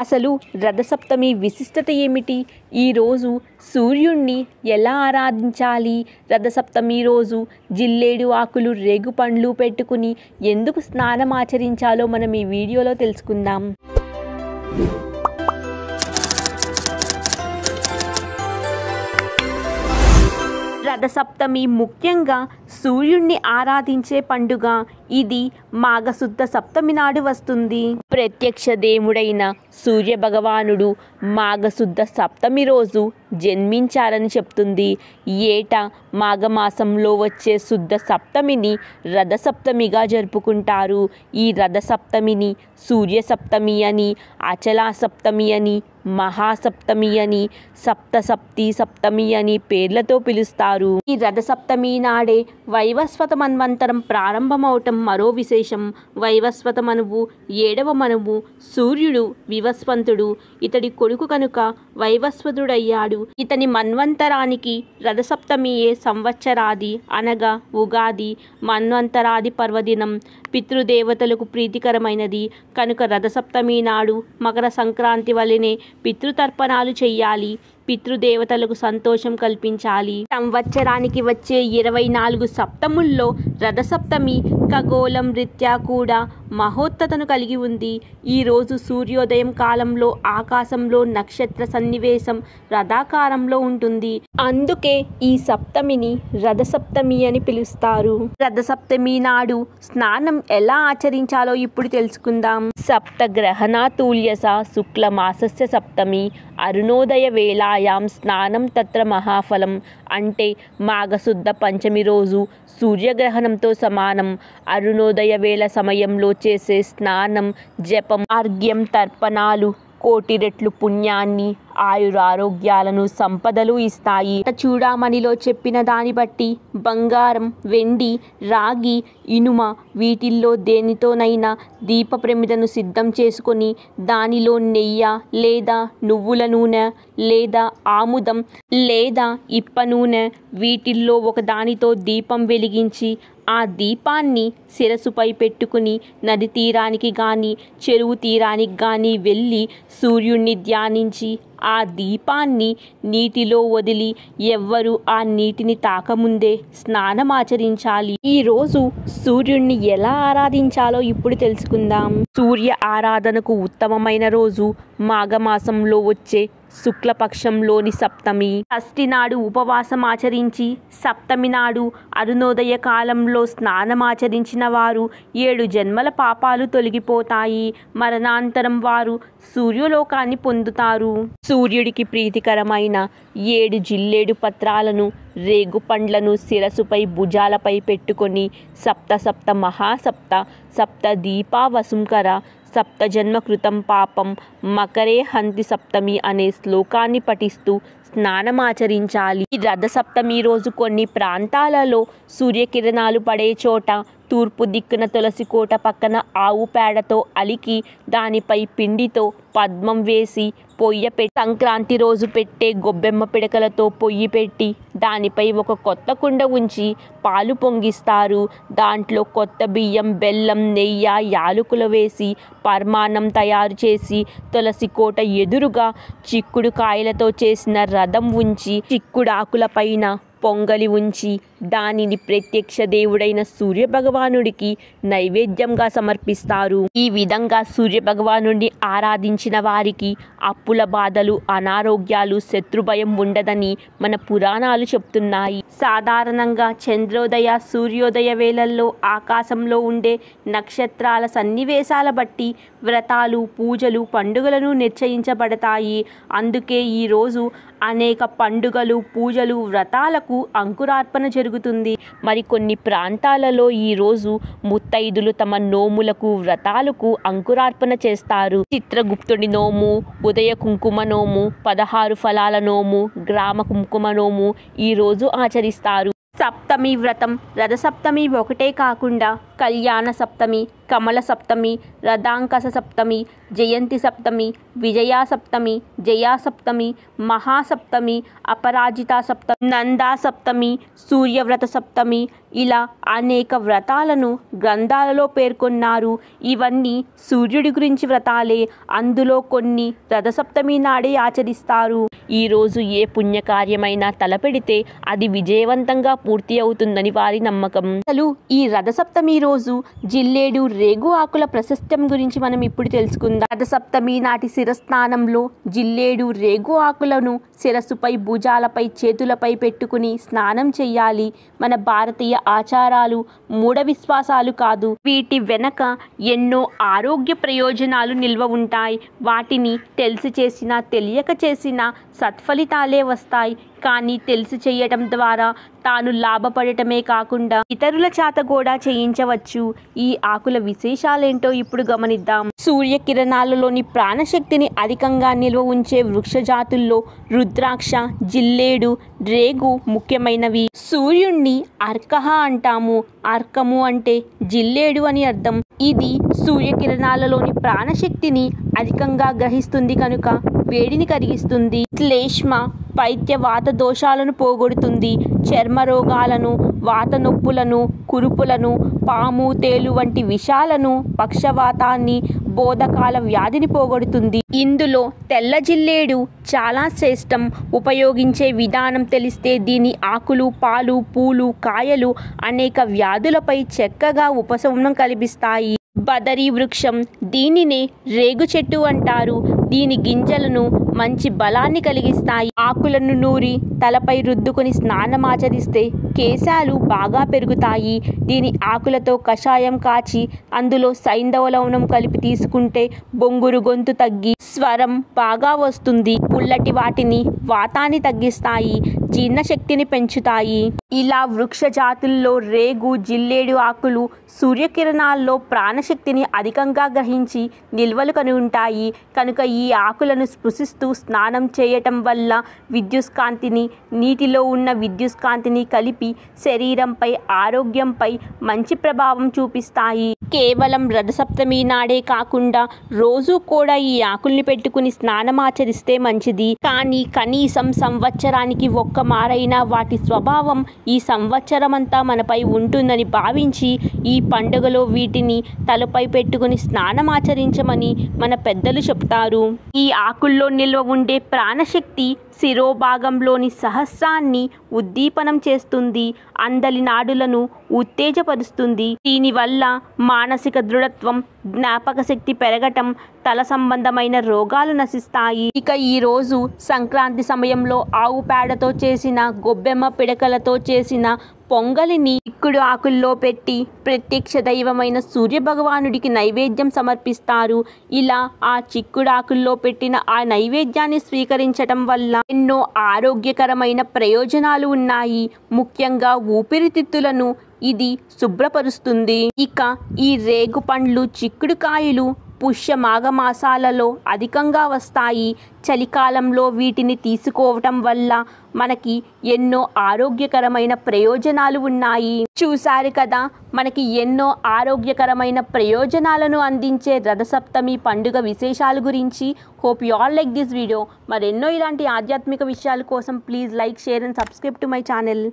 అసలు రథసప్తమి విశిష్టత ఏమిటి? ఈరోజు సూర్యుణ్ణి ఎలా ఆరాధించాలి? రథసప్తమి రోజు జిల్లేడు ఆకులు రేగుపండ్లు పెట్టుకుని ఎందుకు స్నానం ఆచరించాలో మనం ఈ వీడియోలో తెలుసుకుందాం. రథసప్తమి ముఖ్యంగా సూర్యుణ్ణి ఆరాధించే పండుగ. ఇది మాఘశుద్ధ సప్తమి నాడు వస్తుంది. ప్రత్యక్ష దేవుడైన సూర్య భగవానుడు మాఘశుద్ధ సప్తమి రోజు జన్మించారని చెప్తుంది. ఏటా మాఘమాసంలో వచ్చే శుద్ధ సప్తమిని రథసప్తమిగా జరుపుకుంటారు. ఈ రథసప్తమిని సూర్య సప్తమి అని, అచలా సప్తమి అని, మహాసప్తమి అని, సప్తసప్తి సప్తమి అని పేర్లతో పిలుస్తారు. ఈ రథసప్తమి నాడే వైవస్వత మన్వంతరం ప్రారంభమవటం మరో విశేషం. వైవస్వత మనువు 7వ మనువు సూర్యుడు వివస్వంతుడు. ఇతడి కొడుకు కనుక వైవస్వతుడయ్యాడు. ఇతని మన్వంతరానికి రథసప్తమియే సంవత్సరాది అనగా ఉగాది. మన్వంతరాది పర్వదినం పితృదేవతలకు ప్రీతికరమైనది కనుక రథసప్తమి నాడు మకర సంక్రాంతి వలెనే పితృతర్పణాలు చెయ్యాలి. పితృదేవతలకు సంతోషం కల్పించాలి. సంవత్సరానికి వచ్చే 24 సప్తముల్లో రథసప్తమి ఖగోళం రీత్యా కూడా మహోత్తతను కలిగి ఉంది. ఈరోజు సూర్యోదయం కాలంలో ఆకాశంలో నక్షత్ర సన్నివేశం రథాకారంలో ఉంటుంది. అందుకే ఈ సప్తమిని రథసప్తమి అని పిలుస్తారు. రథసప్తమి నాడు స్నానం ఎలా ఆచరించాలో ఇప్పుడు తెలుసుకుందాం. సప్తగ్రహణాతుల్యస శుక్లమాసస్య సప్తమి అరుణోదయ వేళాయాం స్నానం తత్ర మహాఫలం. అంటే మాఘశుద్ధ పంచమి రోజు సూర్యగ్రహణంతో సమానం. అరుణోదయ వేళ సమయంలో చేసే స్నానం, జపం, అర్ఘ్యం, తర్పణాలు కోటి రెట్లు పుణ్యాన్ని, ఆయురారోగ్యాలను, సంపదలు ఇస్తాయి. చూడామణిలో చెప్పిన దాన్ని బట్టి బంగారం, వెండి, రాగి, ఇనుమ వీటిల్లో దేనితోనైనా దీప ప్రమిదను సిద్ధం చేసుకొని దానిలో నెయ్యి లేదా నువ్వుల నూనె లేదా ఆముదం లేదా ఇప్ప నూనె వీటిల్లో ఒక దానితో దీపం వెలిగించి ఆ దీపాన్ని శిరస్సుపై పెట్టుకుని నది తీరానికి కానీ చెరువు తీరానికి కానీ వెళ్ళి సూర్యుణ్ణి ధ్యానించి ఆ దీపాన్ని నీటిలో వదిలి ఎవ్వరూ ఆ నీటిని తాకముందే స్నానం ఆచరించాలి. ఈరోజు సూర్యుణ్ణి ఎలా ఆరాధించాలో ఇప్పుడు తెలుసుకుందాం. సూర్య ఆరాధనకు ఉత్తమమైన రోజు మాఘమాసంలో వచ్చే శుక్లపక్షంలోని సప్తమి. షష్ఠి నాడు ఉపవాసం ఆచరించి సప్తమి నాడు అరుణోదయ కాలంలో స్నానమాచరించిన వారు 7 జన్మల పాపాలు తొలగిపోతాయి. మరణాంతరం వారు సూర్యలోకాన్ని పొందుతారు. సూర్యుడికి ప్రీతికరమైన 7 జిల్లేడు పత్రాలను రేగు పండ్లను శిరసుపై భుజాలపై పెట్టుకొని సప్త మహాసప్త సప్త దీపా వసుంకర సప్త జన్మ కృతం పాపం మకరే హంతి సప్తమి అనే శ్లోకాన్ని పఠిస్తూ స్నానమాచరించాలి. ఈ రథసప్తమి రోజు కొన్ని ప్రాంతాలలో సూర్యకిరణాలు పడే చోట తూర్పు దిక్కున తులసి కోట పక్కన ఆవు పేడతో అలికి దానిపై పిండితో పద్మం వేసి పొయ్య పెట్టి సంక్రాంతి రోజు పెట్టే గొబ్బెమ్మ పిడకలతో పొయ్యి పెట్టి దానిపై ఒక కొత్త కుండ ఉంచి పాలు పొంగిస్తారు. దాంట్లో కొత్త బియ్యం, బెల్లం, నెయ్యి, యాలకులు వేసి పరమాన్నం తయారు చేసి తులసి కోట ఎదురుగా చిక్కుడు కాయలతో చేసిన రథం ఉంచి చిక్కుడాకుల పైన పొంగలి ఉంచి దానిని ప్రత్యక్ష దేవుడైన సూర్య భగవానుడికి నైవేద్యంగా సమర్పిస్తారు. ఈ విధంగా సూర్య భగవానుడిని ఆరాధించిన వారికి అప్పుల బాధలు, అనారోగ్యాలు, శత్రుభయం ఉండదని మన పురాణాలు చెప్తున్నాయి. సాధారణంగా చంద్రోదయ, సూర్యోదయ వేళల్లో ఆకాశంలో ఉండే నక్షత్రాల సన్నివేశాల బట్టి వ్రతాలు, పూజలు, పండుగలను నిశ్చయించబడతాయి. అందుకే ఈరోజు అనేక పండుగలు, పూజలు, వ్రతాలకు అంకురార్పణ జరుగుతుంది. మరికొన్ని ప్రాంతాలలో ఈరోజు ముత్తైదులు తమ నోములకు, వ్రతాలకు అంకురార్పణ చేస్తారు. చిత్రగుప్తుడి నోము, ఉదయ కుంకుమ నోము, 16 ఫలాల నోము, గ్రామ కుంకుమ నోము ఈరోజు ఆచరిస్తారు. సప్తమి వ్రతం రథసప్తమి ఒకటే కాకుండా కళ్యాణ సప్తమి, కమల సప్తమి, రథాంకస సప్తమి, జయంతి సప్తమి, విజయా సప్తమి, జయా సప్తమి, మహాసప్తమి, అపరాజితా సప్తమి, నందా సప్తమి, సూర్యవ్రత సప్తమి, ఇలా అనేక వ్రతాలను గ్రంథాలలో పేర్కొన్నారు. ఇవన్నీ సూర్యుడి గురించి వ్రతాలే. అందులో కొన్ని రథసప్తమి నాడే ఆచరిస్తారు. ఈరోజు ఏ పుణ్యకార్యమైనా తలపెడితే అది విజయవంతంగా పూర్తి అవుతుందని వారి నమ్మకం. అసలు ఈ రథసప్తమి రోజు జిల్లేడు రేగు ఆకుల ప్రశస్త్యం గురించి మనం ఇప్పుడు తెలుసుకుందాం. రథసప్తమి నాటి శిరస్నానంలో జిల్లేడు రేగు ఆకులను శిరస్సుపై, భుజాలపై, చేతులపై పెట్టుకుని స్నానం చెయ్యాలి. మన భారతీయ ఆచారాలు, మూఢ విశ్వాసాలు కాదు. వీటి వెనక ఎన్నో ఆరోగ్య ప్రయోజనాలు నిల్వ ఉంటాయి. వాటిని తెలిసి చేసినా తెలియక చేసినా సత్ఫలితాలే వస్తాయి. కానీ తెలిసి చేయటం ద్వారా తాను లాభపడటమే కాకుండా ఇతరుల చేత కూడా చేయించవచ్చు. ఈ ఆకుల విశేషాలేంటో ఇప్పుడు గమనిద్దాం. సూర్యకిరణాలలోని ప్రాణశక్తిని అధికంగా నిల్వ ఉంచే వృక్ష జాతుల్లో రుద్రాక్ష, జిల్లేడు, రేగు ముఖ్యమైనవి. సూర్యుణ్ణి అర్కహ అంటాము. అర్కము అంటే జిల్లేడు అని అర్థం. ఇది సూర్యకిరణాలలోని ప్రాణశక్తిని అధికంగా గ్రహిస్తుంది కనుక వేడిని కరిగిస్తుంది. శ్లేష్మ, పైత్య, వాత దోషాలను పోగొడుతుంది. చర్మ రోగాలను, వాత నొప్పులను, కురుపులను, పాము, తేలు వంటి విషాలను, పక్షవాతాన్ని, బోధకాల వ్యాధిని పోగొడుతుంది. ఇందులో తెల్ల జిల్లేడు చాలా శ్రేష్టం. ఉపయోగించే విధానం తెలిస్తే దీని ఆకులు, పాలు, పూలు, కాయలు అనేక వ్యాధులపై చక్కగా ఉపశమనం కల్పిస్తాయి. బదరీ వృక్షం, దీనినే రేగు చెట్టు అంటారు. దీని గింజలను మంచి బలాన్ని కలిగిస్తాయి. ఆకులను నూరి తలపై రుద్దుకొని స్నానమాచరిస్తే కేశాలు బాగా పెరుగుతాయి. దీని ఆకులతో కషాయం కాచి అందులో సైంధవ లవణం కలిపి తీసుకుంటే బొంగురు గొంతు తగ్గి స్వరం బాగా వస్తుంది. పుల్లటి వాటిని వాతాన్ని తగ్గిస్తాయి, జీర్ణశక్తిని పెంచుతాయి. ఇలా వృక్ష జాతుల్లో రేగు, జిల్లేడు ఆకులు సూర్యకిరణాల్లో ప్రాణశక్తిని అధికంగా గ్రహించి నిల్వలు కని ఉంటాయి. కనుక ఈ ఆకులను స్పృశిస్తూ స్నానం చేయటం వల్ల విద్యుస్కాంతిని, నీటిలో ఉన్న విద్యుస్కాంతిని కలిపి శరీరంపై, ఆరోగ్యంపై మంచి ప్రభావం చూపిస్తాయి. కేవలం రథసప్తమి నాడే కాకుండా రోజు కూడా ఈ ఆకుల్ని పెట్టుకుని స్నానమాచరిస్తే మంచిది. కానీ కనీసం సంవత్సరానికి ఒక్క మారైనా వాటి స్వభావం ఈ సంవత్సరమంతా మనపై ఉంటుందని భావించి ఈ పండుగలో వీటిని తలపై పెట్టుకుని స్నానమాచరించమని మన పెద్దలు చెప్తారు. ఈ ఆకుల్లో నిల్వ ఉండే ప్రాణశక్తి శిరోభాగంలోని సహస్రాన్ని ఉద్దీపనం చేస్తుంది. అందలి నాడులను ఉత్తేజపరుస్తుంది. దీనివల్ల మానసిక దృఢత్వం, జ్ఞాపక శక్తి పెరగటం, తల సంబంధమైన రోగాలు నశిస్తాయి. ఇక ఈరోజు సంక్రాంతి సమయంలో ఆవు పేడతో చేసిన, గొబ్బెమ్మ పిడకలతో చేసిన పొంగలిని చిక్కుడు ఆకుల్లో పెట్టి ప్రత్యక్ష దైవమైన సూర్య భగవానుడికి నైవేద్యం సమర్పిస్తారు. ఇలా ఆ చిక్కుడు ఆకుల్లో పెట్టిన ఆ నైవేద్యాన్ని స్వీకరించటం వల్ల ఎన్నో ఆరోగ్యకరమైన ప్రయోజనాలు ఉన్నాయి. ముఖ్యంగా ఊపిరితిత్తులను ఇది శుభ్రపరుస్తుంది. ఇక ఈ రేగు పండ్లు, చిక్కుడుకాయలు పుష్య మాఘమాసాలలో అధికంగా వస్తాయి. చలికాలంలో వీటిని తీసుకోవటం వల్ల మనకి ఎన్నో ఆరోగ్యకరమైన ప్రయోజనాలు ఉన్నాయి. చూసారు కదా, మనకి ఎన్నో ఆరోగ్యకరమైన ప్రయోజనాలను అందించే రథసప్తమి పండుగ విశేషాల గురించి. Hope you all like this video. మరెన్నో ఇలాంటి ఆధ్యాత్మిక విషయాల కోసం please like, share and subscribe to my channel.